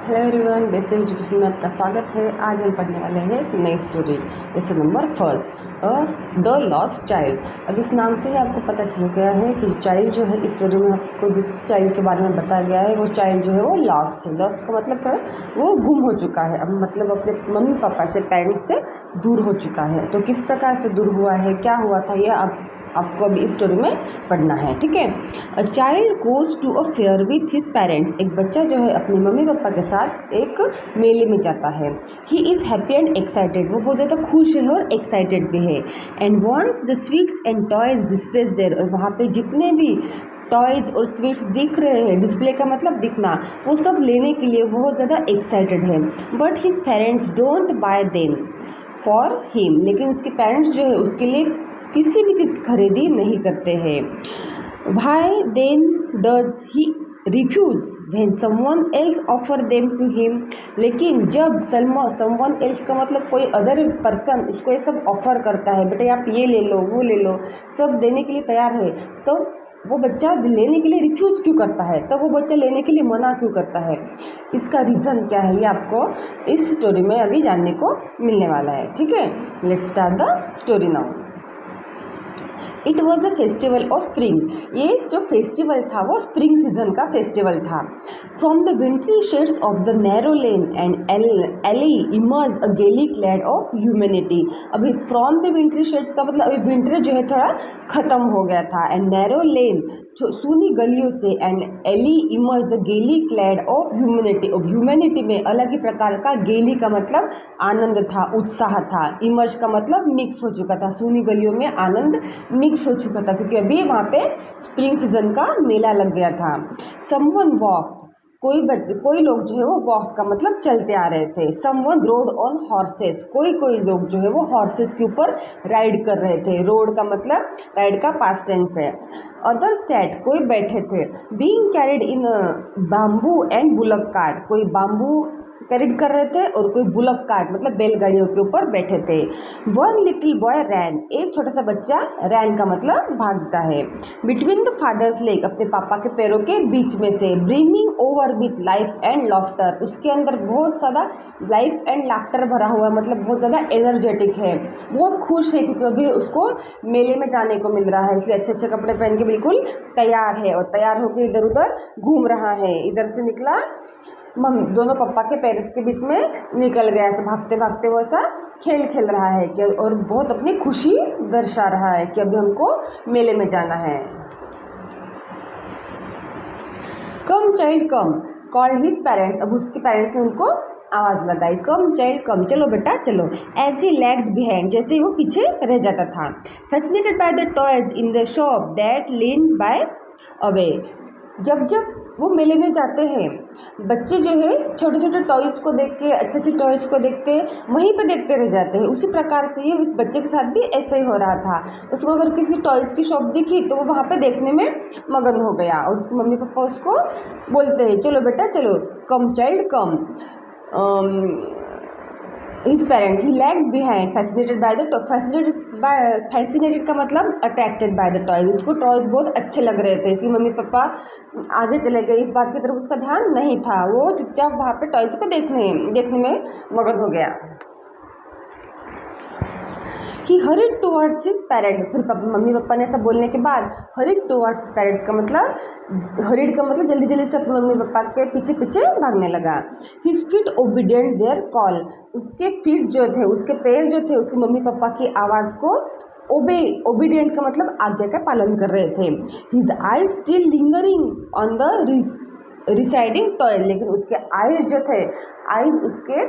Hello everyone, best education में आपका स्वागत है। आज हम पढ़ने वाले हैं एक नई story. Lesson number first, the lost child. अब इस नाम से ही आपको पता चल गया है कि चाइल्ड जो है इस स्टोरी में आपको जिस चाइल्ड के बारे में बताया गया है वो चाइल्ड जो है वो लॉस्ट है। लॉस्ट का मतलब क्या है? वो गुम हो चुका है। अब मतलब अपने मम्मी पापा से, पेरेंट्स से दूर हो चुका है। तो किस प्रकार से दूर हुआ है, क्या हुआ था, यह आपको अभी इस स्टोरी में पढ़ना है। ठीक है। A child goes to a fair with his parents. एक बच्चा जो है अपने मम्मी पापा के साथ एक मेले में जाता है। He is happy and excited. वो बहुत ज़्यादा खुश है और एक्साइटेड भी है। And wants the sweets and toys displays there. और वहाँ पे जितने भी टॉयज़ और स्वीट्स दिख रहे हैं, डिस्प्ले का मतलब दिखना, वो सब लेने के लिए बहुत ज़्यादा एक्साइटेड है। But his parents don't buy them for him. लेकिन उसके पेरेंट्स जो है उसके लिए किसी भी चीज़ की खरीदी नहीं करते हैं। Why then does he refuse when someone else offer them to him. लेकिन जब समवन एल्स का मतलब कोई अदर पर्सन उसको ये सब ऑफर करता है, बेटा आप ये ले लो, वो ले लो, सब देने के लिए तैयार है, तो वो बच्चा लेने के लिए रिफ्यूज़ क्यों करता है? तो वो बच्चा लेने के लिए मना क्यों करता है? इसका रीज़न क्या है, ये आपको इस स्टोरी में अभी जानने को मिलने वाला है। ठीक है, let's start the story now. It was the festival of spring. ये जो फेस्टिवल था वो स्प्रिंग सीजन का फेस्टिवल था। From the wintry shades of the narrow lane and alley emerge a gaily clad of humanity. अभी from the wintry shades का मतलब अभी विंटर जो है थोड़ा ख़त्म हो गया था। एंड नैरो लेन सूनी गलियों से, एंड एली इमर्ज द गेली क्लैड ऑफ ह्यूमैनिटी। और ह्यूमैनिटी में अलग ही प्रकार का, गेली का मतलब आनंद था, उत्साह था, इमर्ज का मतलब मिक्स हो चुका था। सूनी गलियों में आनंद मिक्स हो चुका था क्योंकि अभी वहाँ पे स्प्रिंग सीजन का मेला लग गया था। समवन वॉक, कोई लोग जो है वो वॉक का मतलब चलते आ रहे थे। समवन रोड ऑन हॉर्सेस, कोई लोग जो है वो हॉर्सेस के ऊपर राइड कर रहे थे। रोड का मतलब राइड का पास्ट टेंस है। अदर सेट, कोई बैठे थे। Being carried in bamboo and bullock cart, कोई बाम्बू कैरिड कर रहे थे और कोई बुलक कार्ट मतलब बैलगाड़ियों के ऊपर बैठे थे। वन लिटिल बॉय रैन, एक छोटा सा बच्चा, रैन का मतलब भागता है। बिटवीन द फादर्स लेग, अपने पापा के पैरों के बीच में से। Brimming over with life and laughter, उसके अंदर बहुत ज़्यादा लाइफ एंड लाफ्टर भरा हुआ है, मतलब बहुत ज़्यादा एनर्जेटिक है, बहुत खुश है क्योंकि अभी उसको मेले में जाने को मिल रहा है, इसलिए अच्छे अच्छे कपड़े पहन के बिल्कुल तैयार है और तैयार होकर इधर उधर घूम रहा है। इधर से निकला, दोनों पप्पा के पेरेंट्स के बीच में निकल गया, ऐसे भागते भागते वो ऐसा खेल रहा है कि, और बहुत अपनी खुशी दर्शा रहा है कि अभी हमको मेले में जाना है। कम चाइल्ड कम कॉल्ड हिज पेरेंट्स। अब उसके पेरेंट्स ने उनको आवाज़ लगाई, कम चाइल्ड कम, चलो बेटा चलो। एज ही लैग्ड बिहाइंड, जैसे ही वो पीछे रह जाता था। Fascinated by the toys in the shop that lane by away. जब वो मेले में जाते हैं, बच्चे जो है छोटे छोटे टॉयज़ को देख के, अच्छे अच्छे टॉयज़ को देख के वहीं पे देखते रह जाते हैं। उसी प्रकार से ये इस बच्चे के साथ भी ऐसा ही हो रहा था। उसको अगर किसी टॉयज़ की शॉप दिखी तो वो वहाँ पे देखने में मगन हो गया और उसके मम्मी पापा उसको बोलते हैं, चलो बेटा चलो, come child come. His parent, he lagged behind, fascinated by the, fascinated का मतलब अट्रैक्टेड बाय द टॉयज। उसको टॉयज बहुत अच्छे लग रहे थे, इसलिए मम्मी पापा आगे चले गए। इस बात की तरफ उसका ध्यान नहीं था, वो चुपचाप वहाँ पे टॉयज को देखने में मगन हो गया। ही हरिड टुवर्ड्स हिज पेरेंट्स। फिर मम्मी पापा ने ऐसा बोलने के बाद हरिड टुवर्ड्स हिज पेरेंट्स का मतलब, हरिड का मतलब जल्दी जल्दी से अपने मम्मी पापा के पीछे पीछे भागने लगा। His feet obedient their call, उसके फीट जो थे, उसके पैर जो थे, उसके मम्मी पापा की आवाज़ को ओबीडिएंट का मतलब आज्ञा का पालन कर रहे थे। His eyes still lingering on the residing toy, लेकिन उसके आईज जो थे, आईज उसके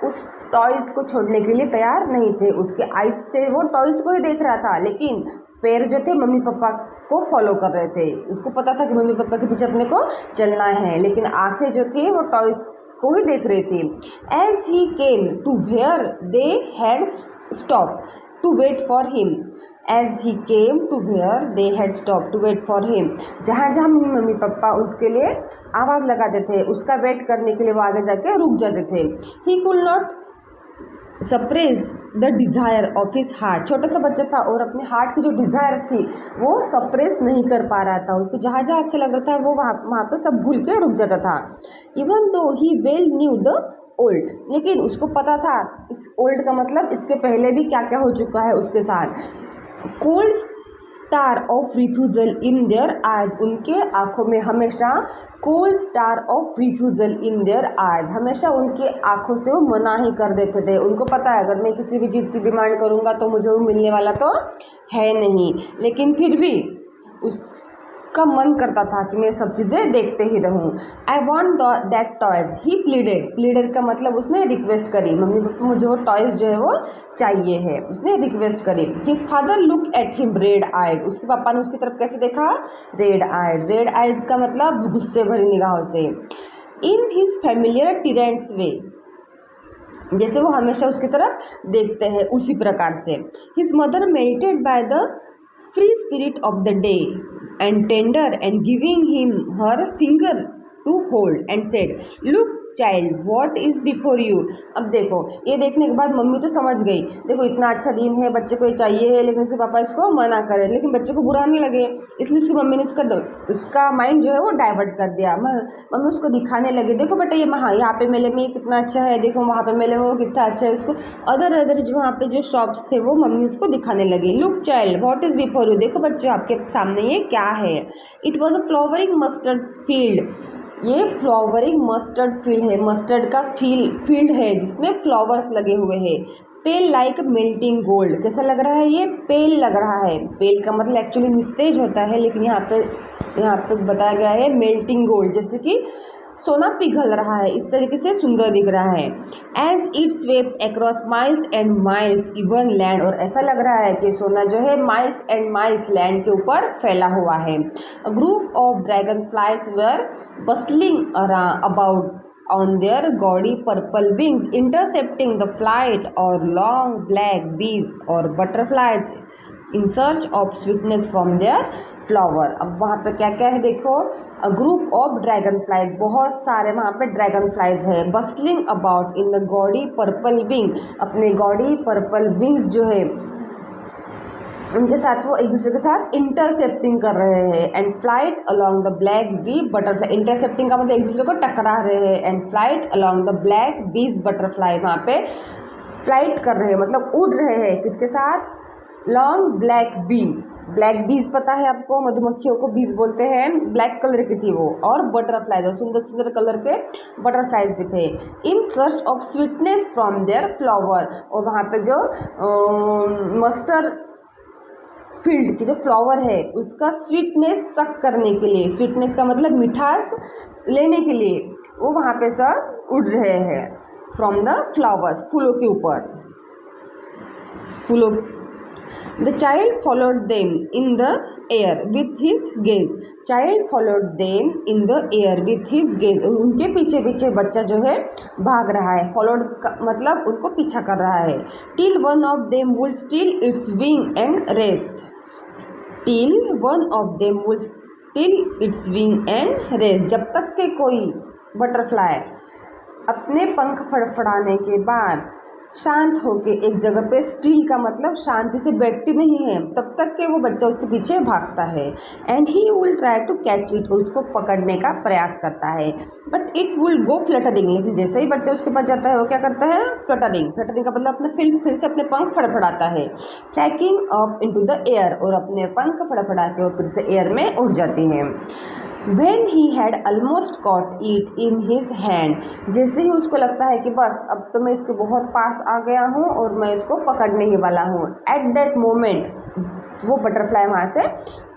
उस टॉयज़ को छोड़ने के लिए तैयार नहीं थे। उसके आईज से वो टॉयज़ को ही देख रहा था, लेकिन पैर जो थे मम्मी पापा को फॉलो कर रहे थे। उसको पता था कि मम्मी पापा के पीछे अपने को चलना है, लेकिन आंखें जो थी वो टॉयज़ को ही देख रही थी। As he came to where they had stop to wait for him, as he came to where they had stop to wait for him. जहाँ जहाँ मम्मी पापा उसके लिए आवाज़ लगाते थे, उसका वेट करने के लिए वो आगे जाके रुक जाते थे। He could not suppress the desire of his heart. छोटा सा बच्चा था और अपने हार्ट की जो डिज़ायर थी वो सप्रेस नहीं कर पा रहा था। उसको जहाँ जहाँ अच्छा लग रहा था वो वहाँ पे सब भूल के रुक जाता था। Even though he well new the old, लेकिन उसको पता था इस ओल्ड का मतलब इसके पहले भी क्या क्या हो चुका है उसके साथ। Cold star of refusal in their eyes, उनके आंखों में हमेशा cold star of refusal in their eyes, हमेशा उनके आंखों से वो मना ही कर देते थे। उनको पता है अगर मैं किसी भी चीज़ की डिमांड करूँगा तो मुझे वो मिलने वाला तो है नहीं, लेकिन फिर भी उसका मन करता था कि मैं सब चीज़ें देखते ही रहूं। I want that toys, he pleaded, pleaded का मतलब उसने रिक्वेस्ट करी, मम्मी पापा मुझे वो टॉयज जो है वो चाहिए है, उसने रिक्वेस्ट करी। His father look at him red eyed, उसके पापा ने उसकी तरफ कैसे देखा, रेड आइड, रेड आइड का मतलब गुस्से भरी निगाहों से। इन हिज फेमिलियर टिरेंट्स वे, जैसे वो हमेशा उसकी तरफ देखते हैं उसी प्रकार से। His mother melted by the free spirit of the day and tender and giving him her finger to hold and said, look child what is before you। अब देखो ये देखने के बाद मम्मी तो समझ गई, देखो इतना अच्छा दिन है, बच्चे को ये चाहिए है, लेकिन उसके पापा इसको मना करे, लेकिन बच्चे को बुरा नहीं लगे, इसलिए उसकी मम्मी ने उसका माइंड जो है वो डाइवर्ट कर दिया। मम्मी उसको दिखाने लगे, देखो बेटा ये यहाँ पे मेले में कितना अच्छा है, देखो वहाँ पे मेले में वो कितना अच्छा है। उसको अदर जो वहाँ पे जो शॉप्स थे वो मम्मी उसको दिखाने लगी। Look child what is before you, देखो बच्चे आपके सामने ये क्या है। It was a flowering mustard field, ये फ्लावरिंग मस्टर्ड फील्ड है, मस्टर्ड का फील्ड है जिसमें फ्लावर्स लगे हुए हैं। पेल लाइक मेल्टिंग गोल्ड, कैसा लग रहा है, ये पेल लग रहा है। पेल का मतलब एक्चुअली निस्तेज होता है, लेकिन यहाँ पे बताया गया है मेल्टिंग गोल्ड, जैसे कि सोना पिघल रहा है, इस तरीके से सुंदर दिख रहा है। As it swept across miles and miles even land, और ऐसा लग रहा है कि सोना जो है माइल्स एंड माइल्स लैंड के ऊपर फैला हुआ है। A group of dragon flies were bustling about on their gaudy purple wings, intercepting the flight of long black bees or butterflies in search of sweetness from their flower। अब वहाँ पे क्या क्या है देखो, a group of dragon flies, बहुत सारे वहाँ पे ड्रैगन फ्लाइज है। Bustling about in the gaudy purple wing, अपने गॉडी पर्पल विंग्स जो है उनके साथ वो एक दूसरे के साथ इंटरसेप्टिंग कर रहे हैं। And flight along the black bee butterfly, intercepting का मतलब एक दूसरे को टकरा रहे हैं। And flight along the black bees butterfly, वहाँ पे फ्लाइट कर रहे हैं मतलब उड़ रहे हैं, किसके साथ, लॉन्ग ब्लैक बी, ब्लैक बीज पता है आपको, मधुमक्खियों को बीज बोलते हैं, ब्लैक कलर की थी वो, और बटरफ्लाई जो सुंदर सुंदर कलर के बटरफ्लाइज भी थे। In search of sweetness from their flower, और वहाँ पे जो मस्टर्ड फील्ड की जो फ्लावर है उसका स्वीटनेस सक करने के लिए, स्वीटनेस का मतलब मिठास लेने के लिए वो वहाँ पे सब उड़ रहे हैं फ्रॉम द फ्लावर्स, फूलों के ऊपर, फूलों। The child followed them in the air with his gaze, child followed them in the air with his gaze, उनके पीछे पीछे बच्चा जो है भाग रहा है, फॉलोड का मतलब उनको पीछा कर रहा है। Till one of them would still it's wing and rest, till one of them would still it's wing and rest, जब तक के कोई बटरफ्लाई अपने पंख फड़फड़ाने के बाद शांत होके एक जगह पे, स्टिल का मतलब शांति से बैठती नहीं है, तब तक के वो बच्चा उसके पीछे भागता है। And he will try to catch it, और उसको पकड़ने का प्रयास करता है। But it will go fluttering, लेकिन जैसे ही बच्चा उसके पास जाता है वो क्या करता है, फ्लटरिंग, फ्लटरिंग का मतलब अपने फिर से अपने पंख फड़फड़ाता है। फ्लैकिंग अप इनटू द एयर, और अपने पंख फड़फड़ा के वो फिर से एयर में उड़ जाती है। When he had almost caught it in his hand, जैसे ही उसको लगता है कि बस अब तो मैं इसके बहुत पास आ गया हूँ और मैं इसको पकड़ने ही वाला हूँ, at that moment वो बटरफ्लाई वहाँ से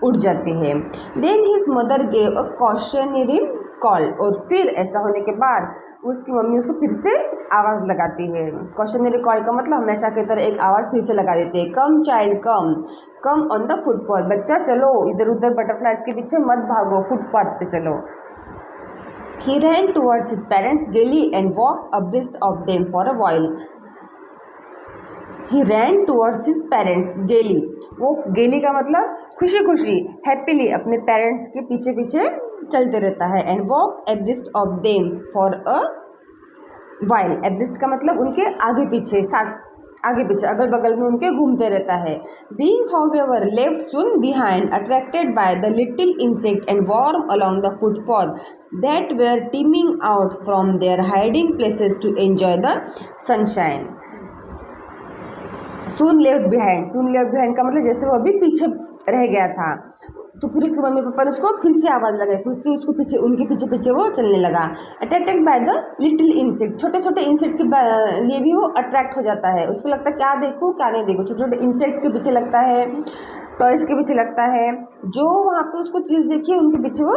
उड़ जाती है। Then his mother gave a cautionary call, और फिर ऐसा होने के बाद उसकी मम्मी उसको फिर से आवाज़ लगाती है। कॉशनरी कॉल का मतलब हमेशा की तरह एक आवाज़ फिर से लगा देते हैं, come child come, come on the footpath, बच्चा चलो इधर उधर बटरफ्लाई के पीछे मत भागो, फुटपाथ पे चलो। He ran towards his parents gaily and walked abreast of them for a while. He ran towards his parents gaily, वो gaily का मतलब खुशी खुशी, हैप्पीली अपने पेरेंट्स के पीछे पीछे चलते रहता है। And walk abreast of them for a while, abreast का मतलब उनके आगे पीछे, साथ आगे पीछे अगल बगल में उनके घूमते रहता है। Being however left soon behind, attracted by the little insect and worm along the footpath that were teeming out from their hiding places to enjoy the sunshine. Soon left behind का मतलब जैसे वो अभी पीछे रह गया था, तो फिर उसके मम्मी पापा ने उसको फिर से आवाज़ लगाई, फिर से उसको पीछे, उनके पीछे पीछे वो चलने लगा। Attracted by the little insect, छोटे छोटे इंसेक्ट के लिए भी वो अट्रैक्ट हो जाता है। उसको लगता है क्या देखूँ क्या नहीं देखूँ, छोटे छोटे इंसेक्ट के पीछे लगता है, टॉयज़ के पीछे लगता है, जो वहाँ पे उसको चीज़ देखी है उनके पीछे वो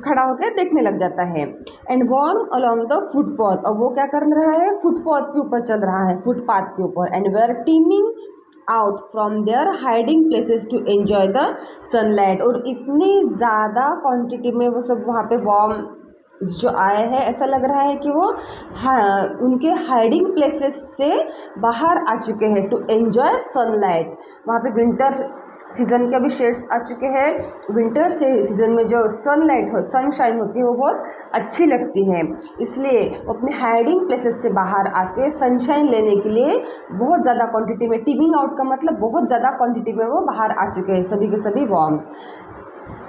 खड़ा होकर देखने लग जाता है। And worm along the footpath, और वो क्या कर रहा है, फुटपाथ के ऊपर चल रहा है, फुटपाथ के ऊपर। And were teeming out from their hiding places to enjoy the sunlight, और इतनी ज़्यादा क्वांटिटी में वो सब वहाँ पे वॉर्म जो आए हैं, ऐसा लग रहा है कि वो उनके हाइडिंग प्लेसेस से बाहर आ चुके हैं टू एन्जॉय सनलाइट। वहाँ पे विंटर सीज़न के अभी शेड्स आ चुके हैं, विंटर से सीज़न में जो सनलाइट हो, सनशाइन होती है वो बहुत अच्छी लगती है, इसलिए वो अपने हाइडिंग प्लेसेस से बाहर आके सनशाइन लेने के लिए बहुत ज़्यादा क्वांटिटी में, टीमिंग आउट का मतलब बहुत ज़्यादा क्वांटिटी में वो बाहर आ चुके हैं सभी के सभी warm.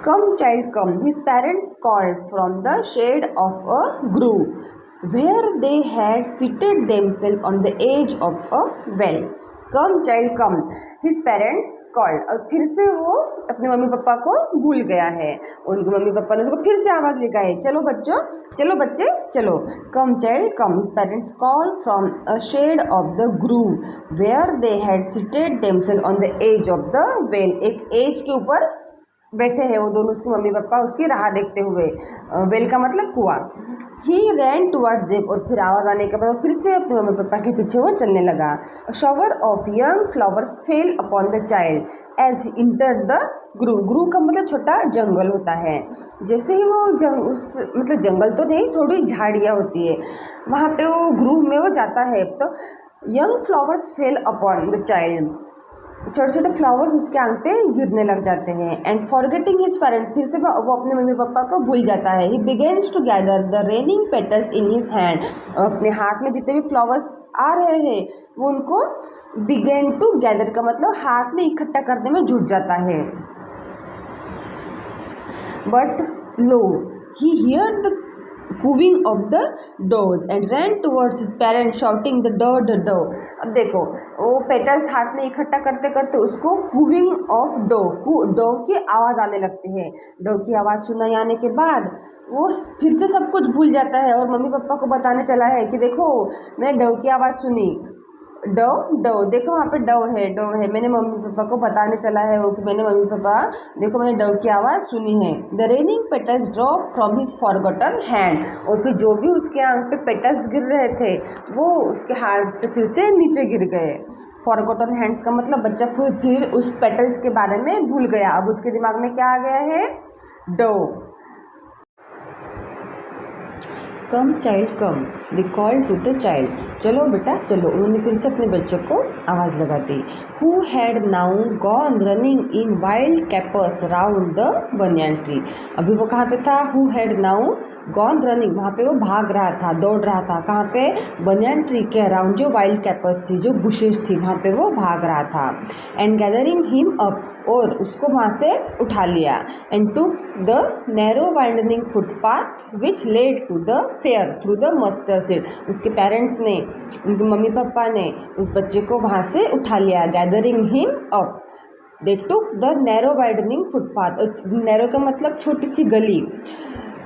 Come child come, his parents called from the shade of a grove, where they had seated themselves on the edge of a well. Come child come, his parents called, और फिर से वो अपने मम्मी पापा को भूल गया है, उनके मम्मी पापा ने उसको फिर से आवाज़ लगाई, चलो बच्चों, चलो बच्चे चलो। Come child come, his parents called from a shade of the grove, where they had seated themselves on the edge of the well. एक एज के ऊपर बैठे हैं वो दोनों, उसके मम्मी पापा उसकी राह देखते हुए, वेल का मतलब कुआं। ही रैन टुवर्ड्स देम, और फिर आवाज़ आने के बाद फिर से अपने मम्मी पापा के पीछे वो चलने लगा। Shower of young flowers fell upon the child as he entered the grove का मतलब छोटा जंगल होता है। जैसे ही वो मतलब जंगल तो नहीं, थोड़ी झाड़ियाँ होती है, वहाँ पे वो ग्रूव में वो जाता है, तो young flowers fell upon the child, छोटे छोटे फ्लावर्स उसके आंख पे गिरने लग जाते हैं। एंड फॉरगेटिंग हिज पेरेंट्स, फिर से वो अपने मम्मी पापा को भूल जाता है। He begins to gather the raining petals in his hand, और अपने हाथ में जितने भी फ्लावर्स आ रहे हैं वो उनको बिगेन टू गैदर का मतलब हाथ में इकट्ठा करने में जुट जाता है। But lo he hear the cooing of the doves and ran towards his parents shouting the dove the dove. अब देखो वो पेटल्स हाथ में इकट्ठा करते करते उसको कूविंग ऑफ डो, डो की आवाज़ आने लगती है। डो की आवाज़ सुनाई आने के बाद वो फिर से सब कुछ भूल जाता है और मम्मी पापा को बताने चला है कि देखो मैंने डो की आवाज़ सुनी, डो देखो वहाँ पे डो है, मैंने मम्मी पापा को बताने चला है वो कि मैंने मम्मी पापा देखो मैंने डो की आवाज़ सुनी है। The raining petals drop from his forgotten hand, और फिर जो भी उसके आंख पे पेटल्स गिर रहे थे वो उसके हाथ से फिर से नीचे गिर गए। फॉरगॉटन हैंड्स का मतलब बच्चा फिर उस पेटल्स के बारे में भूल गया, अब उसके दिमाग में क्या आ गया है, डो। Come child come, we call to the child, चलो बेटा चलो, उन्होंने फिर से अपने बच्चों को आवाज़ लगा दी। Who had now gone running in wild capers round the banyan tree, अभी वो कहाँ पे था, who had now gone running, वहाँ पे वो भाग रहा था, दौड़ रहा था, कहाँ पे, बनियान ट्री के अराउंड जो वाइल्ड कैपर्स थी, जो बुशेस थी, वहाँ पे वो भाग रहा था। एंड गैदरिंग हिम अप, और उसको वहाँ से उठा लिया। And took the narrow winding footpath which led to the fair through the mustard seed, उसके पेरेंट्स ने, उनके मम्मी पापा ने उस बच्चे को वहाँ से उठा लिया। Gathering him up, they took the narrow widening footpath, narrow का मतलब छोटी सी गली,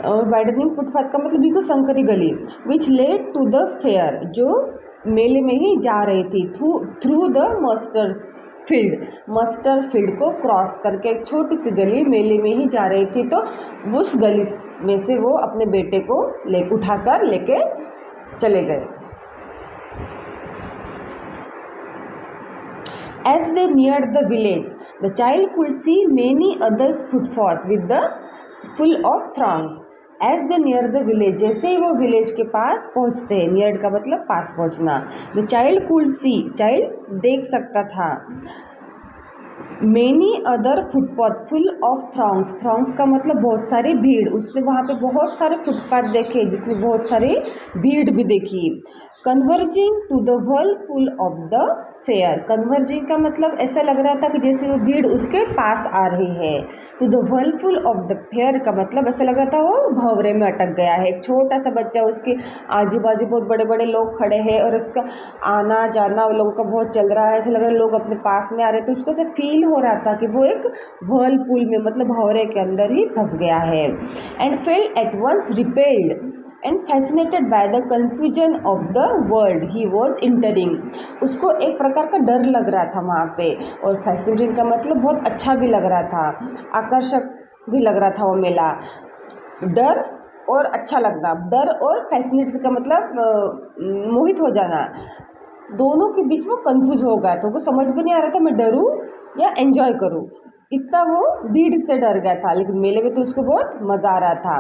और वाइडनिंग फुटपाथ का मतलब बिल्कुल संकरी गली, which led to the fair, जो मेले में ही जा रही थी, थ्रू द मस्टर्ड फील्ड को क्रॉस करके एक छोटी सी गली मेले में ही जा रही थी, तो उस गली में से वो अपने बेटे को उठाकर लेके चले गए। As they neared the village, the child could see many others put forth with the full of throngs. As they near the village, जैसे ही वो विलेज के पास पहुँचते हैं, नियर का मतलब पास पहुँचना, the child could see, child देख सकता था, many other footpath full of throngs, throngs का मतलब बहुत सारी भीड़, उसने वहाँ पे बहुत सारे फुटपाथ देखे जिसमें बहुत सारी भीड़ भी देखी। Converging to the whirlpool of the fair, converging का मतलब ऐसा लग रहा था कि जैसे वो भीड़ उसके पास आ रही है। To the whirlpool of the fair का मतलब ऐसा लग रहा था वो भंवरे में अटक गया है। एक छोटा सा बच्चा, उसके आजू बाजू बहुत बड़े बड़े लोग खड़े हैं और उसका आना जाना लोगों का बहुत चल रहा है, ऐसा लग रहा है लोग अपने पास में आ रहे, तो उसको ऐसा फील हो रहा था कि वो एक व्हर्लपूल में मतलब भंवरे के अंदर ही फंस गया है। And felt at once repelled and fascinated by the confusion of the world he was entering, उसको एक प्रकार का डर लग रहा था वहाँ पे, और फैसिनेटिंग का मतलब बहुत अच्छा भी लग रहा था, आकर्षक भी लग रहा था वो मेला। डर और अच्छा लगना, डर और फैसिनेटेड का मतलब मोहित हो जाना, दोनों के बीच वो कंफ्यूज हो गया, तो वो समझ भी नहीं आ रहा था मैं डरूं या एंजॉय करूं, इतना वो भीड़ से डर गया था। लेकिन मेले में तो उसको बहुत मज़ा आ रहा था।